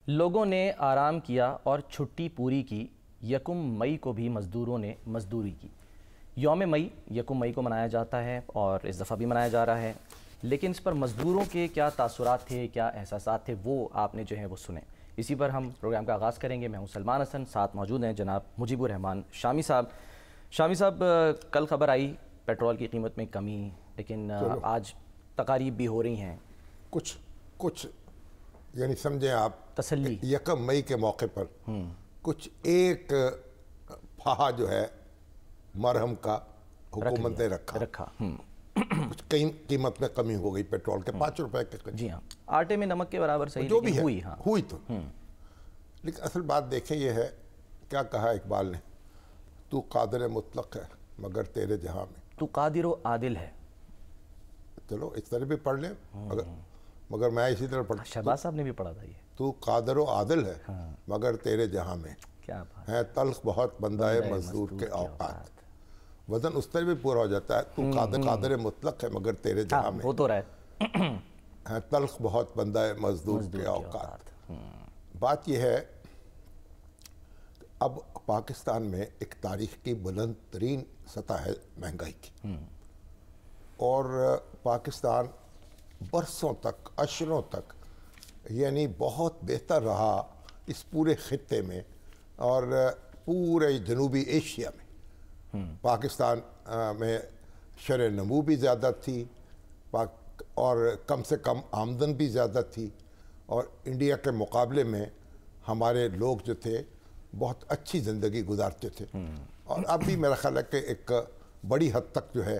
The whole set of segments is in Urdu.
لوگوں نے آرام کیا اور چھٹی پوری کی، یکم مئی کو بھی مزدوروں نے مزدوری کی۔ یوم مئی یکم مئی کو منایا جاتا ہے اور اس دفعہ بھی منایا جا رہا ہے، لیکن اس پر مزدوروں کے کیا تاثرات تھے، کیا احساسات تھے، وہ آپ نے جو ہے وہ سنے۔ اسی پر ہم پروگرام کا آغاز کریں گے۔ میں ہوں سلمان حسن، ساتھ موجود ہیں جناب مجیب الرحمان شامی صاحب۔ شامی صاحب، کل خبر آئی پیٹرول کی قیمت میں کمی، لیکن آج تقاریب بھی ہو رہی ہیں۔ کچھ یعنی سمجھیں آپ تسلی یکم مئی کے موقع پر کچھ ایک پھاہا جو ہے مرہم کا حکومت نے رکھا۔ کچھ قیمت میں کمی ہو گئی پیٹرول کے 5 روپے کے قریب۔ جی ہاں، آٹے میں نمک کے برابر صحیح جو بھی ہے ہوئی تو لیکن اصل بات دیکھیں یہ ہے، کیا کہا اقبال نے، تو قادر مطلق ہے مگر تیرے جہاں میں تو قادر و عادل ہے۔ چلو اس طرح بھی پڑھ لیں، مگر میں اسی طرح پڑھ شہباز صاحب نے بھی پڑھا تھا یہ، تو قادر و عادل ہے مگر تیرے جہاں میں کیا بات ہے تلخ بہت بندہ مزدور کے اوقات۔ وزن اس طرح بھی پورا ہو جاتا ہے، تو قادر مطلق ہے مگر تیرے جہاں میں وہ تو رہا ہے تلخ بہت بندہ مزدور کے اوقات۔ بات یہ ہے اب پاکستان میں ایک تاریخ کی بلند ترین سطح ہے مہنگائی کی، اور پاکستان برسوں تک، اشروں تک یعنی بہت بہتر رہا اس پورے خطے میں اور پورے جنوبی ایشیا میں۔ پاکستان میں شرح نمو بھی زیادہ تھی اور کم سے کم آمدن بھی زیادہ تھی، اور انڈیا کے مقابلے میں ہمارے لوگ جو تھے بہت اچھی زندگی گزارتے تھے، اور اب بھی میرا خیال ہے کہ ایک بڑی حد تک جو ہے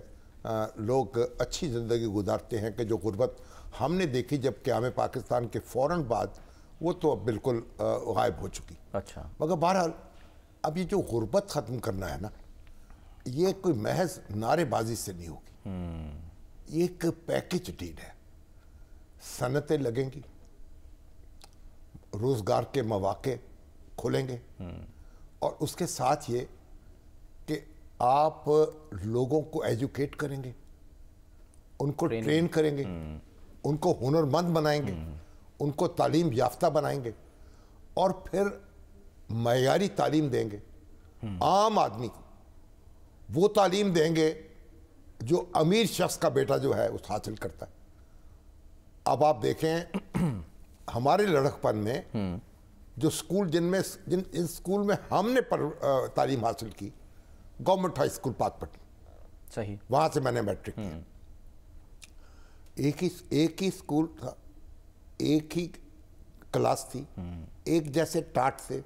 لوگ اچھی زندگی گزارتے ہیں، کہ جو غربت ہم نے دیکھی جب قیام پاکستان کے فوراً بعد، وہ تو بالکل غائب ہو چکی۔ اچھا، مگر بہرحال اب یہ جو غربت ختم کرنا ہے نا، یہ کوئی محض نعرے بازی سے نہیں ہوگی، یہ ایک پیکج ڈیل ہے۔ صنعتیں لگیں گی، روزگار کے مواقع کھلیں گے، اور اس کے ساتھ یہ کہ آپ لوگوں کو ایجوکیٹ کریں گے، ان کو ٹرین کریں گے، ان کو ہنرمند بنائیں گے، ان کو تعلیم یافتہ بنائیں گے، اور پھر معیاری تعلیم دیں گے۔ عام آدمی کو وہ تعلیم دیں گے جو امیر شخص کا بیٹا جو ہے اس حاصل کرتا ہے۔ اب آپ دیکھیں ہمارے لڑکپن میں جو سکول جن سکول میں ہم نے تعلیم حاصل کی، گورنمنٹ ہائی اسکول پاک پٹن، صحیح، وہاں سے میں نے میٹرک کیا۔ ایک ہی اسکول تھا، ایک ہی کلاس تھی، ایک جیسے ٹاٹ سے،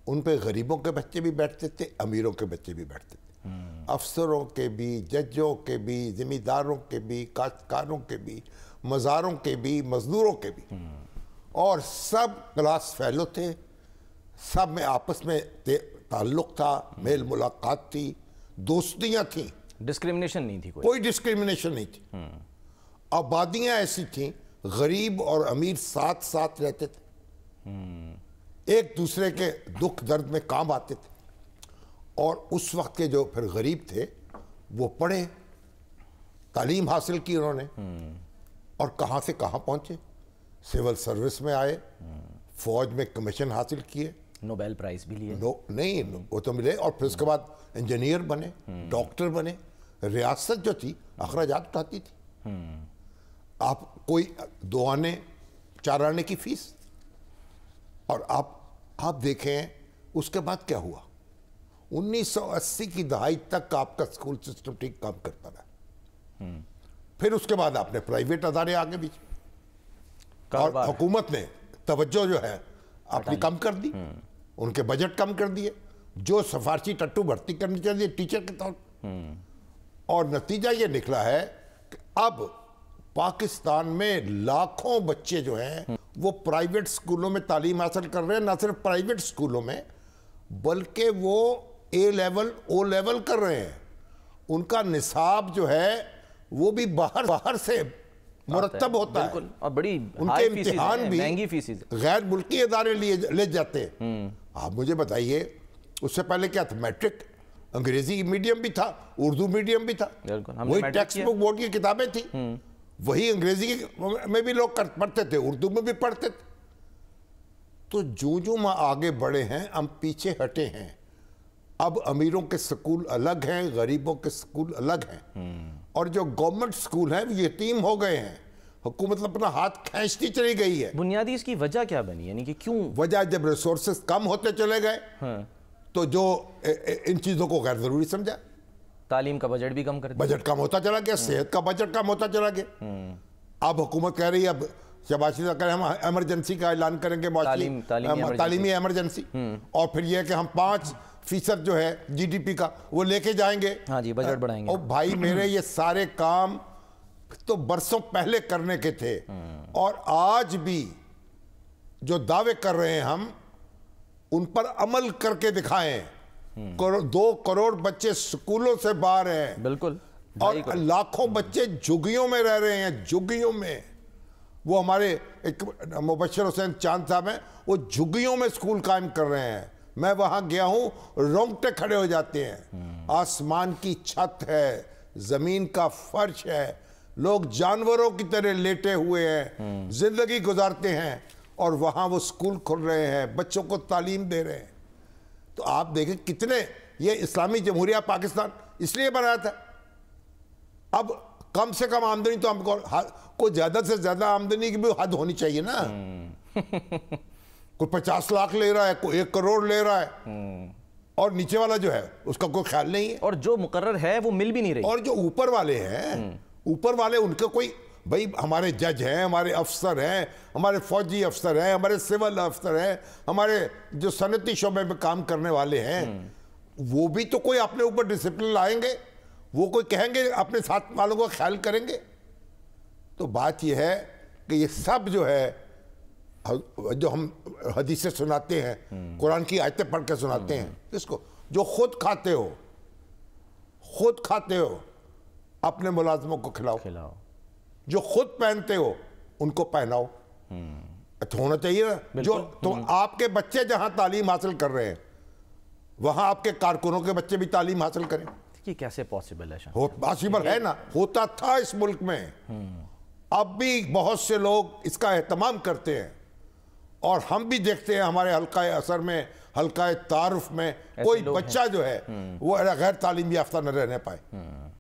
ان پہ غریبوں کے بچے بھی بیٹھتے تھے، امیروں کے بچے بھی بیٹھتے تھے، افسروں کے بھی، ججوں کے بھی، ذمہ داروں کے بھی، کاشتکاروں کے بھی، مزاروں کے بھی، مزدوروں کے بھی، اور سب کلاس فیلو تھے، سب میں آپس میں تعلق تھا، میل ملاقات تھی، دوستیاں تھیں، ڈسکریمنیشن نہیں تھی، کوئی ڈسکریمنیشن نہیں تھی۔ آبادیاں ایسی تھیں، غریب اور امیر ساتھ ساتھ رہتے تھے، ایک دوسرے کے دکھ درد میں کام آتے تھے، اور اس وقت کے جو پھر غریب تھے وہ پڑھے، تعلیم حاصل کی انہوں نے، اور کہاں سے کہاں پہنچے، سول سروس میں آئے، فوج میں کمیشن حاصل کیے، نوبیل پرائز بھی لیے، نہیں وہ تو ملے، اور پھر اس کے بعد انجینئر بنے، ڈاکٹر بنے۔ ریاست جو تھی اخراجات اٹھاتی تھی، آپ کوئی 2 آنے 4 آنے کی فیس، اور آپ دیکھیں اس کے بعد کیا ہوا۔ 1980 کی دہائی تک آپ کا اسکول سسٹم ٹھیک کام کرتا رہا، پھر اس کے بعد آپ نے پرائیویٹ ادارے آگے بھی، اور حکومت نے توجہ جو ہے اپنی کم کر دی، ان کے بجٹ کم کر دیے، جو سفارشی ٹٹو بھرتی کرنی چاہیے ٹیچر کے طور پر، اور نتیجہ یہ نکلا ہے کہ اب پاکستان میں لاکھوں بچے جو ہیں وہ پرائیویٹ سکولوں میں تعلیم حاصل کر رہے ہیں، نہ صرف پرائیویٹ سکولوں میں بلکہ وہ اے لیول او لیول کر رہے ہیں۔ ان کا نصاب جو ہے وہ بھی باہر سے مرتب ہوتا ہے، اور بڑی ان کے امتحان بھی مہنگی فیسیں، غیر ملکی ادارے لے جاتے ہیں۔ آپ مجھے بتائیے اس سے پہلے کیا تھا؟ میٹرک انگریزی میڈیم بھی تھا، اردو میڈیم بھی تھا، وہی ٹیکسٹ بک بورڈ کی کتابیں تھیں، وہی انگریزی میں بھی لوگ پڑھتے تھے، اردو میں بھی پڑھتے تھے۔ تو جو ہم آگے بڑھے ہیں ہم پیچھے ہٹے ہیں. اب امیروں کے سکول الگ ہیں, غریبوں کے سکول الگ ہیں, اور جو گورنمنٹ سکول ہیں وہ یتیم ہو گئے ہیں. حکومت اپنا ہاتھ کھینچتی چلی گئی ہے. بنیادی اس کی وجہ کیا بنی, یعنی کہ کیوں؟ وجہ جب ریسورسز کم ہوتے چلے گئے تو جو ان چیزوں کو غیر ضروری سمجھا. تعلیم کا بجٹ بھی کم کر دیا, بجٹ کم ہوتا چلا گیا, صحت کا بجٹ کم ہوتا چلا گیا. اب حکومت کہہ رہی ہے اب شہباز شریف کہہ رہے ہیں ہم ایمرجنسی کا اعلان کریں گے, تعلیمی ایمرجنسی, اور پھر یہ کہ ہم 5% جو ہے جی ڈی پی کا وہ لے کے جائیں گے. ہاں جی, بجٹ بڑھائیں گے. اور بھائی میرے یہ سارے کام تو برسوں پہلے کرنے کے تھے, اور آج بھی جو دعوے کر رہے ہیں ہم ان پر عمل کر کے دکھائیں. 2 کروڑ بچے سکولوں سے باہر ہیں, بالکل, اور لاکھوں بچے جھگیوں میں رہ رہے ہیں, جھگیوں میں. وہ ہمارے ایک مبشر حسین چاند صاحب ہیں, وہ جھگیوں میں سکول قائم کر رہے ہیں. میں وہاں گیا ہوں, رونگٹے کھڑے ہو جاتے ہیں. آسمان کی چھت ہے, زمین کا فرش ہے, لوگ جانوروں کی طرح لیٹے ہوئے ہیں, زندگی گزارتے ہیں, اور وہاں وہ سکول کھل رہے ہیں, بچوں کو تعلیم دے رہے ہیں. تو آپ دیکھیں کتنے, یہ اسلامی جمہوریہ پاکستان اس لیے بنایا تھا. اب کم سے کم آمدنی تو ہم کو زیادہ سے زیادہ آمدنی کی بھی حد ہونی چاہیے نا. کوئی 50 لاکھ لے رہا ہے, کوئی 1 کروڑ لے رہا ہے, اور نیچے والا جو ہے اس کا کوئی خیال نہیں ہے, اور جو مقرر ہے وہ مل بھی نہیں رہی. اور جو اوپر والے ہیں, اوپر والے ان کا کوئی, بھائی ہمارے جج ہیں, ہمارے افسر ہیں, ہمارے فوجی افسر ہیں, ہمارے سول افسر ہیں, ہمارے جو صنعتی شعبے میں کام کرنے والے ہیں, وہ بھی تو کوئی اپنے اوپر ڈسپلن لائیں گے, وہ کوئی کہیں گے اپنے ساتھ والوں کو خیال کریں گے. تو بات یہ ہے کہ یہ سب جو ہے جو ہم حدیثیں سناتے ہیں, قرآن کی آیتیں پڑھ کے سناتے ہیں, اس کو جو خود کھاتے ہو اپنے ملازموں کو کھلاؤ, جو خود پہنتے ہو ان کو پہناؤ. اچھا ہونا چاہیے نا. جو تو آپ کے بچے جہاں تعلیم حاصل کر رہے ہیں وہاں آپ کے کارکنوں کے بچے بھی تعلیم حاصل کریں. یہ کیسے پاسبل ہے؟ پاسبل ہے نا, ہوتا تھا اس ملک میں. اب بھی بہت سے لوگ اس کا اہتمام کرتے ہیں, اور ہم بھی دیکھتے ہیں ہمارے حلقہ اثر میں, حلقہ تعارف میں کوئی بچہ جو ہے وہ غیر تعلیم یافتہ نہ رہنے پائے.